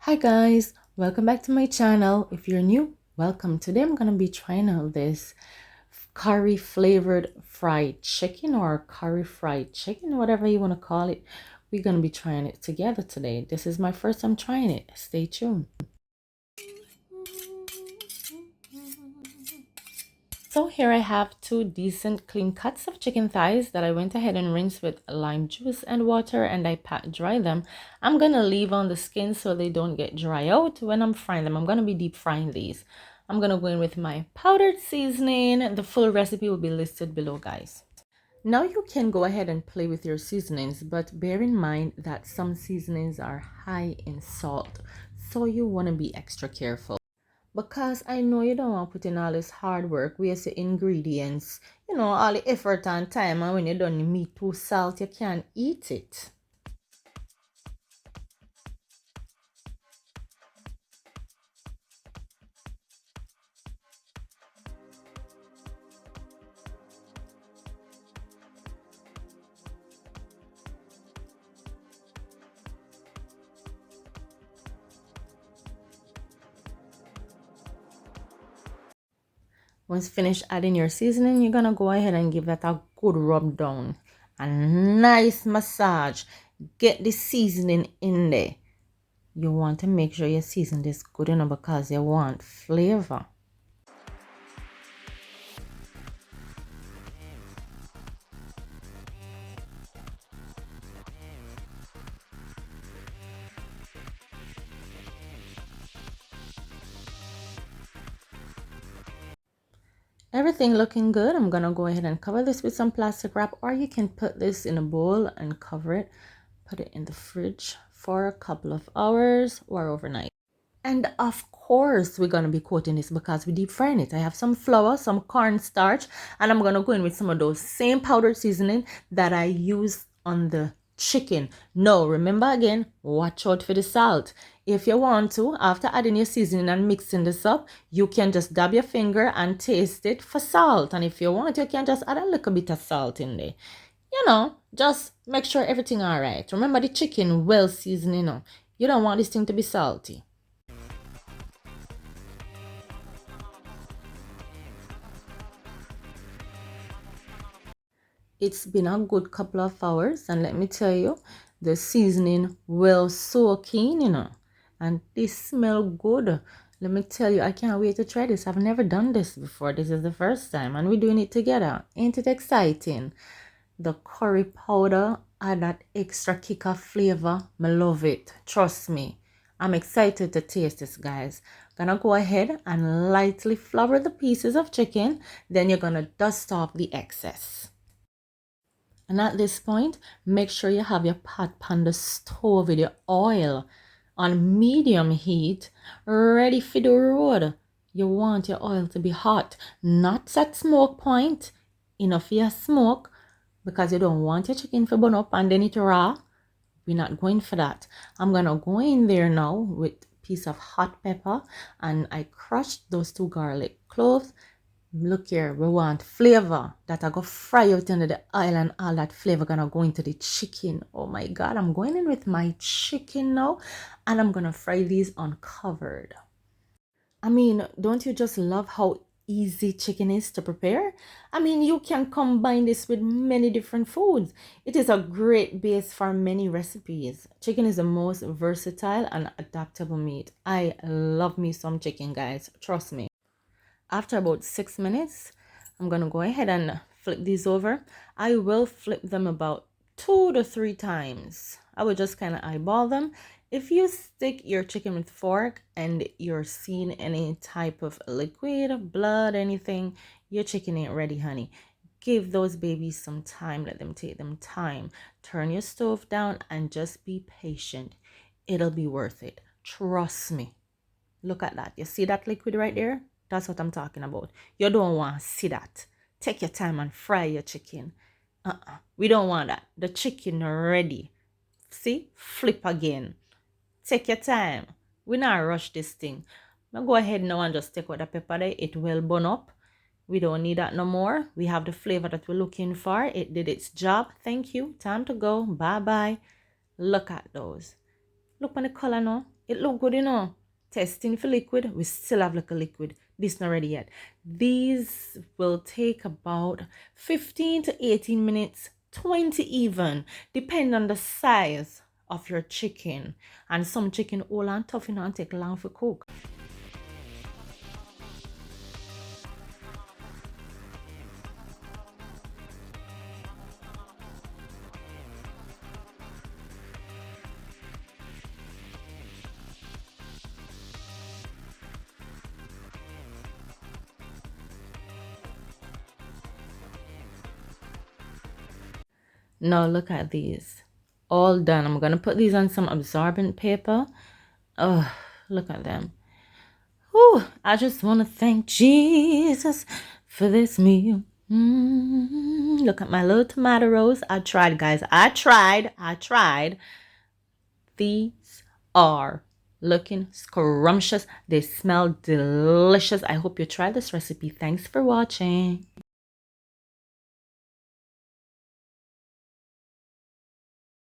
Hi guys, welcome back to my channel. If you're new, welcome. Today I'm gonna be trying out this curry flavored fried chicken or curry fried chicken, whatever you want to call it. We're gonna be trying it together today. This is my first time trying it. Stay tuned. So here I have two decent clean cuts of chicken thighs that I went ahead and rinsed with lime juice and water, and I pat dry them. I'm gonna leave on the skin so they don't get dry out when I'm frying them. I'm gonna be deep frying these. I'm gonna go in with my powdered seasoning. The full recipe will be listed below, guys. Now you can go ahead and play with your seasonings, but bear in mind that some seasonings are high in salt, so you want to be extra careful. Because I know you don't want to put in all this hard work, waste the ingredients, all the effort and time, and when you done the meat too salt, you can't eat it. Once finished adding your seasoning, you're gonna go ahead and give that a good rub down. A nice massage. Get the seasoning in there. You want to make sure you season this good enough because you want flavor. Everything looking good. I'm gonna go ahead and cover this with some plastic wrap, or you can put this in a bowl and cover it, put it in the fridge for a couple of hours or overnight. And of course, we're gonna be coating this because we deep frying it. I have some flour, some cornstarch, and I'm gonna go in with some of those same powdered seasoning that I used on the chicken. No, remember again, watch out for the salt. If you want to, after adding your seasoning and mixing this up, you can just dab your finger and taste it for salt. And if you want, you can just add a little bit of salt in there. Just make sure everything all right. Remember the chicken well seasoned. You don't want this thing to be salty. It's been a good couple of hours, and let me tell you, the seasoning will soak in, and this smell good. Let me tell you, I can't wait to try this. I've never done this before. This is the first time, and we're doing it together. Ain't it exciting? The curry powder add that extra kick of flavor. I love it. Trust me. I'm excited to taste this, guys. Gonna go ahead and lightly flour the pieces of chicken. Then you're gonna dust off the excess. And at this point, make sure you have your pot on the stove with your oil on medium heat, ready for the road. You want your oil to be hot, not at smoke point. Enough your smoke because you don't want your chicken to burn up and then it raw. We're not going for that. I'm gonna go in there now with a piece of hot pepper, and I crushed those two garlic cloves. Look here, we want flavor that I go fry out under the oil, and all that flavor gonna go into the chicken. Oh my God, I'm going in with my chicken now, and I'm gonna fry these uncovered. I mean, don't you just love how easy chicken is to prepare? I mean, you can combine this with many different foods. It is a great base for many recipes. Chicken is the most versatile and adaptable meat. I love me some chicken, guys. Trust me. After about 6 minutes, I'm gonna go ahead and flip these over. I will flip them about 2 to 3 times. I will just kind of eyeball them. If you stick your chicken with fork and you're seeing any type of liquid, blood, anything, your chicken ain't ready, honey. Give those babies some time. Let them take them time. Turn your stove down and just be patient. It'll be worth it. Trust me. Look at that. You see that liquid right there? That's what I'm talking about. You don't want to see that. Take your time and fry your chicken. We don't want that. The chicken ready. See? Flip again. Take your time. We not rush this thing. Now go ahead now and just take out the pepper there. It will burn up. We don't need that no more. We have the flavor that we're looking for. It did its job. Thank you. Time to go. Bye-bye. Look at those. Look on the color now. It look good, you know. Testing for liquid, we still have like a liquid. This not ready yet. These will take about 15 to 18 minutes, 20 even, depend on the size of your chicken. And some chicken all and tough, you know, and take long for cook. Now look at these. All done. I'm gonna put these on some absorbent paper. Oh, look at them. Whew, I just want to thank Jesus for this meal. Look at my little tomato rolls. I tried, guys. I tried. These are looking scrumptious. They smell delicious. I hope you try this recipe. Thanks for watching.